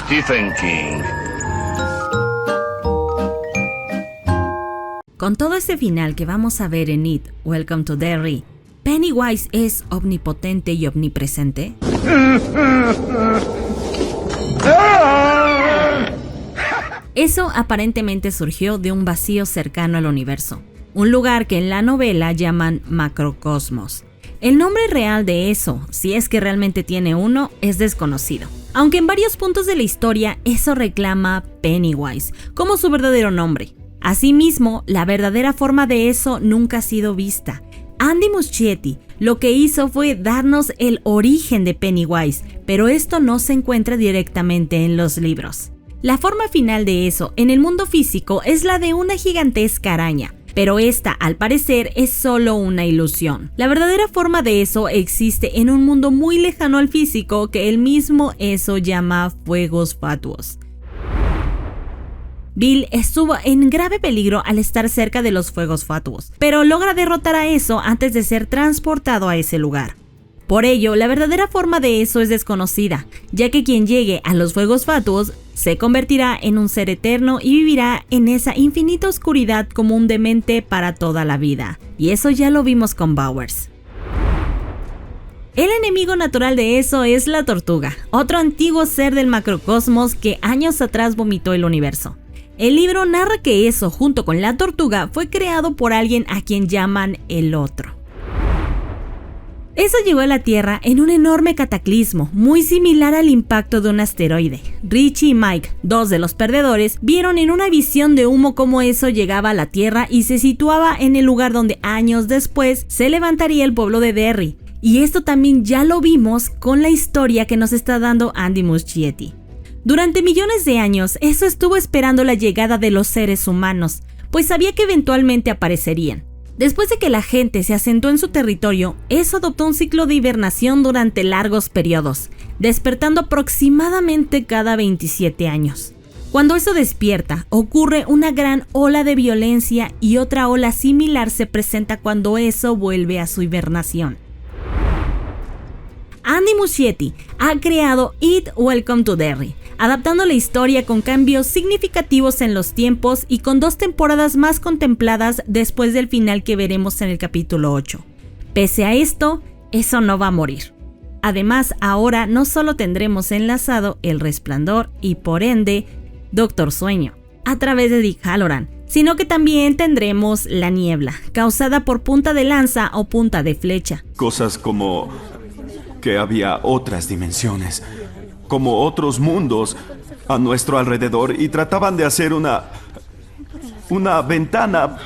Stephen King. Con todo ese final que vamos a ver en It, Welcome to Derry, ¿Pennywise es omnipotente y omnipresente? Eso aparentemente surgió de un vacío cercano al universo, un lugar que en la novela llaman macrocosmos. El nombre real de eso, si es que realmente tiene uno, es desconocido. Aunque en varios puntos de la historia eso reclama Pennywise como su verdadero nombre. Asimismo, la verdadera forma de eso nunca ha sido vista. Andy Muschietti lo que hizo fue darnos el origen de Pennywise, pero esto no se encuentra directamente en los libros. La forma final de eso en el mundo físico es la de una gigantesca araña, pero esta al parecer es solo una ilusión. La verdadera forma de eso existe en un mundo muy lejano al físico que el mismo eso llama fuegos fatuos. Bill estuvo en grave peligro al estar cerca de los fuegos fatuos, pero logra derrotar a eso antes de ser transportado a ese lugar. Por ello, la verdadera forma de eso es desconocida, ya que quien llegue a los fuegos fatuos se convertirá en un ser eterno y vivirá en esa infinita oscuridad como un demente para toda la vida. Y eso ya lo vimos con Bowers. El enemigo natural de eso es la tortuga, otro antiguo ser del macrocosmos que años atrás vomitó el universo. El libro narra que eso, junto con la tortuga, fue creado por alguien a quien llaman el Otro. Eso llegó a la Tierra en un enorme cataclismo, muy similar al impacto de un asteroide. Richie y Mike, dos de los perdedores, vieron en una visión de humo cómo eso llegaba a la Tierra y se situaba en el lugar donde años después se levantaría el pueblo de Derry. Y esto también ya lo vimos con la historia que nos está dando Andy Muschietti. Durante millones de años, eso estuvo esperando la llegada de los seres humanos, pues sabía que eventualmente aparecerían. Después de que la gente se asentó en su territorio, eso adoptó un ciclo de hibernación durante largos periodos, despertando aproximadamente cada 27 años. Cuando eso despierta, ocurre una gran ola de violencia y otra ola similar se presenta cuando eso vuelve a su hibernación. Andy Muschietti ha creado It, Welcome to Derry, adaptando la historia con cambios significativos en los tiempos y con 2 temporadas más contempladas después del final que veremos en el capítulo 8. Pese a esto, eso no va a morir. Además, ahora no solo tendremos enlazado El Resplandor y por ende Doctor Sueño a través de Dick Hallorann, sino que también tendremos La Niebla, causada por punta de lanza o punta de flecha. Cosas como que había otras dimensiones, como otros mundos a nuestro alrededor y trataban de hacer una ventana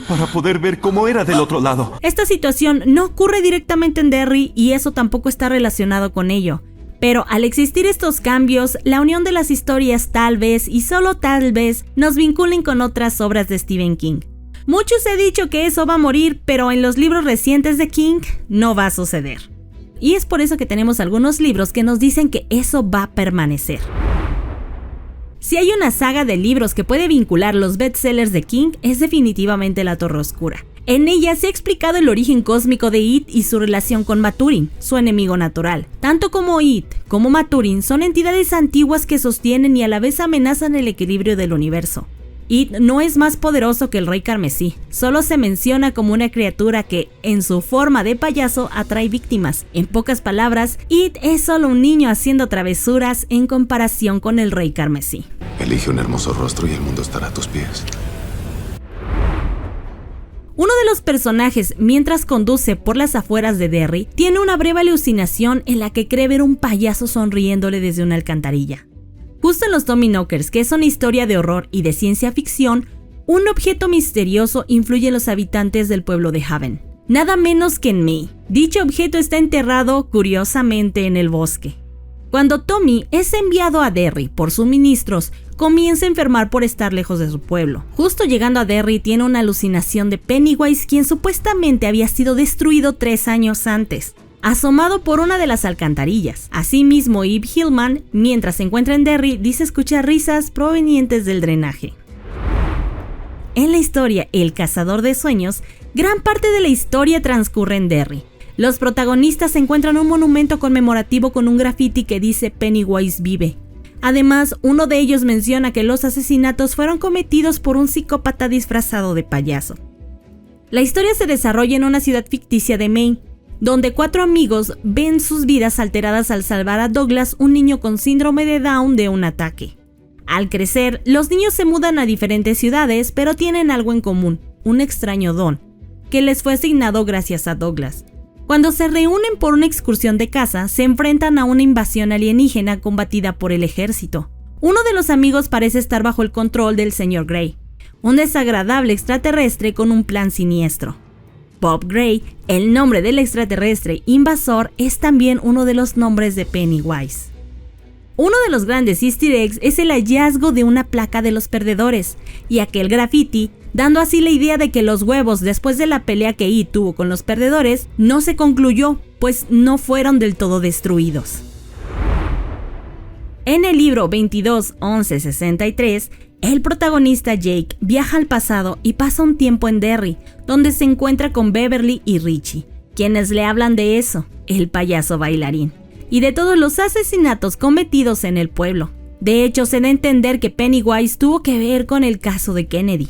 para poder ver cómo era del otro lado. Esta situación no ocurre directamente en Derry y eso tampoco está relacionado con ello. Pero al existir estos cambios, la unión de las historias tal vez y solo tal vez nos vinculen con otras obras de Stephen King. Muchos se ha dicho que eso va a morir, pero en los libros recientes de King no va a suceder. Y es por eso que tenemos algunos libros que nos dicen que eso va a permanecer. Si hay una saga de libros que puede vincular los bestsellers de King, es definitivamente La Torre Oscura. En ella se ha explicado el origen cósmico de It y su relación con Maturin, su enemigo natural. Tanto como It como Maturin son entidades antiguas que sostienen y a la vez amenazan el equilibrio del universo. It no es más poderoso que el Rey Carmesí, solo se menciona como una criatura que, en su forma de payaso, atrae víctimas. En pocas palabras, It es solo un niño haciendo travesuras en comparación con el Rey Carmesí. Elige un hermoso rostro y el mundo estará a tus pies. Uno de los personajes, mientras conduce por las afueras de Derry, tiene una breve alucinación en la que cree ver un payaso sonriéndole desde una alcantarilla. Justo en los Tommyknockers, que es una historia de horror y de ciencia ficción, un objeto misterioso influye en los habitantes del pueblo de Haven. Nada menos que en May. Dicho objeto está enterrado, curiosamente, en el bosque. Cuando Tommy es enviado a Derry por suministros, comienza a enfermar por estar lejos de su pueblo. Justo llegando a Derry tiene una alucinación de Pennywise, quien supuestamente había sido destruido 3 años antes, asomado por una de las alcantarillas. Asimismo, Eve Hillman, mientras se encuentra en Derry, dice escuchar risas provenientes del drenaje. En la historia El Cazador de Sueños, gran parte de la historia transcurre en Derry. Los protagonistas encuentran un monumento conmemorativo con un grafiti que dice Pennywise vive. Además, uno de ellos menciona que los asesinatos fueron cometidos por un psicópata disfrazado de payaso. La historia se desarrolla en una ciudad ficticia de Maine, donde 4 amigos ven sus vidas alteradas al salvar a Douglas, un niño con síndrome de Down, de un ataque. Al crecer, los niños se mudan a diferentes ciudades, pero tienen algo en común, un extraño don, que les fue asignado gracias a Douglas. Cuando se reúnen por una excursión de caza, se enfrentan a una invasión alienígena combatida por el ejército. Uno de los amigos parece estar bajo el control del Sr. Gray, un desagradable extraterrestre con un plan siniestro. Bob Gray, el nombre del extraterrestre invasor, es también uno de los nombres de Pennywise. Uno de los grandes easter eggs es el hallazgo de una placa de los perdedores y aquel graffiti, dando así la idea de que los huevos, después de la pelea que It tuvo con los perdedores, no se concluyó, pues no fueron del todo destruidos. En el libro 22-11-63, el protagonista Jake viaja al pasado y pasa un tiempo en Derry, donde se encuentra con Beverly y Richie, quienes le hablan de eso, el payaso bailarín, y de todos los asesinatos cometidos en el pueblo. De hecho, se da a entender que Pennywise tuvo que ver con el caso de Kennedy.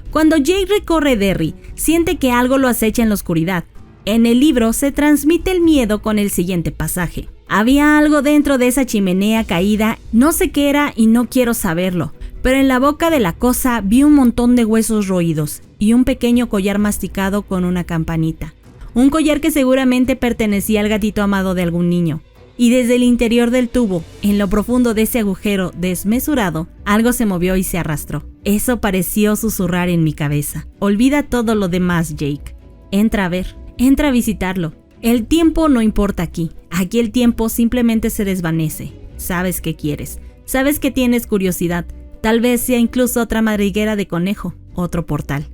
Cuando Jake recorre Derry, siente que algo lo acecha en la oscuridad. En el libro se transmite el miedo con el siguiente pasaje. Había algo dentro de esa chimenea caída, no sé qué era y no quiero saberlo, pero en la boca de la cosa vi un montón de huesos roídos y un pequeño collar masticado con una campanita. Un collar que seguramente pertenecía al gatito amado de algún niño. Y desde el interior del tubo, en lo profundo de ese agujero desmesurado, algo se movió y se arrastró. Eso pareció susurrar en mi cabeza. Olvida todo lo demás, Jake. Entra a ver, entra a visitarlo. El tiempo no importa aquí. Aquí el tiempo simplemente se desvanece. Sabes qué quieres. Sabes que tienes curiosidad. Tal vez sea incluso otra madriguera de conejo, otro portal.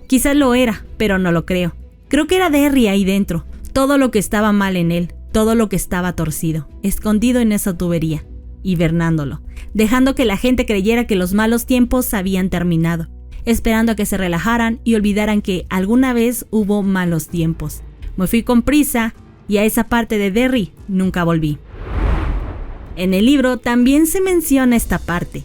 Quizás lo era, pero no lo creo. Creo que era Derry ahí dentro. Todo lo que estaba mal en él. Todo lo que estaba torcido, escondido en esa tubería, hibernándolo, dejando que la gente creyera que los malos tiempos habían terminado, esperando a que se relajaran y olvidaran que alguna vez hubo malos tiempos. Me fui con prisa y a esa parte de Derry nunca volví. En el libro también se menciona esta parte.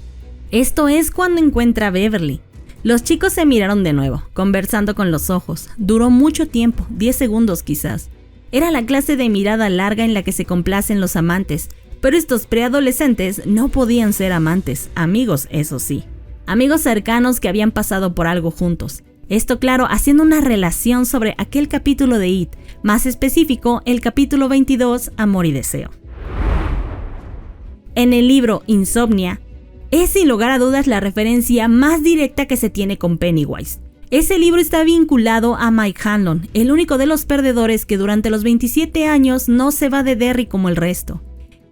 Esto es cuando encuentra a Beverly. Los chicos se miraron de nuevo, conversando con los ojos. Duró mucho tiempo, 10 segundos quizás. Era la clase de mirada larga en la que se complacen los amantes, pero estos preadolescentes no podían ser amantes, amigos eso sí. Amigos cercanos que habían pasado por algo juntos. Esto claro, haciendo una relación sobre aquel capítulo de It, más específico el capítulo 22, Amor y Deseo. En el libro Insomnia, es sin lugar a dudas la referencia más directa que se tiene con Pennywise. Ese libro está vinculado a Mike Hanlon, el único de los perdedores que durante los 27 años no se va de Derry como el resto.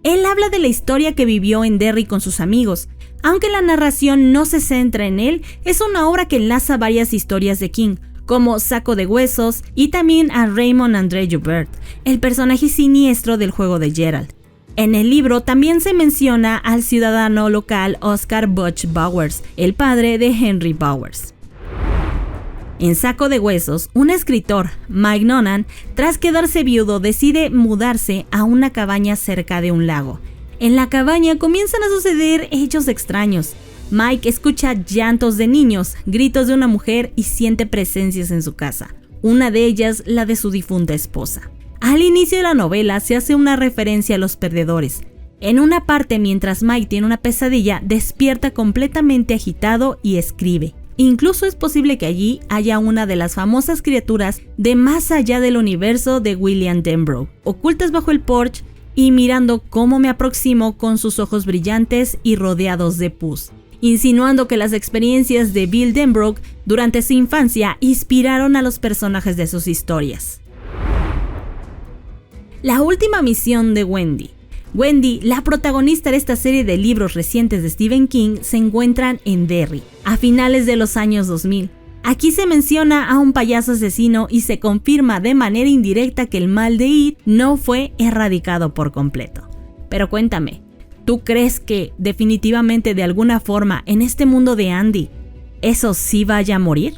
Él habla de la historia que vivió en Derry con sus amigos. Aunque la narración no se centra en él, es una obra que enlaza varias historias de King, como Saco de Huesos y también a Raymond André Joubert, el personaje siniestro del juego de Gerald. En el libro también se menciona al ciudadano local Oscar Butch Bowers, el padre de Henry Bowers. En Saco de Huesos, un escritor, Mike Nolan, tras quedarse viudo, decide mudarse a una cabaña cerca de un lago. En la cabaña comienzan a suceder hechos extraños. Mike escucha llantos de niños, gritos de una mujer y siente presencias en su casa, una de ellas la de su difunta esposa. Al inicio de la novela se hace una referencia a los perdedores. En una parte, mientras Mike tiene una pesadilla, despierta completamente agitado y escribe. Incluso es posible que allí haya una de las famosas criaturas de Más allá del universo de William Denbrough, ocultas bajo el porche y mirando cómo me aproximo con sus ojos brillantes y rodeados de pus, insinuando que las experiencias de Bill Denbrough durante su infancia inspiraron a los personajes de sus historias. La última misión de Wendy. Wendy, la protagonista de esta serie de libros recientes de Stephen King, se encuentran en Derry, a finales de los años 2000. Aquí se menciona a un payaso asesino y se confirma de manera indirecta que el mal de It no fue erradicado por completo. Pero cuéntame, ¿tú crees que definitivamente de alguna forma en este mundo de Andy, eso sí vaya a morir?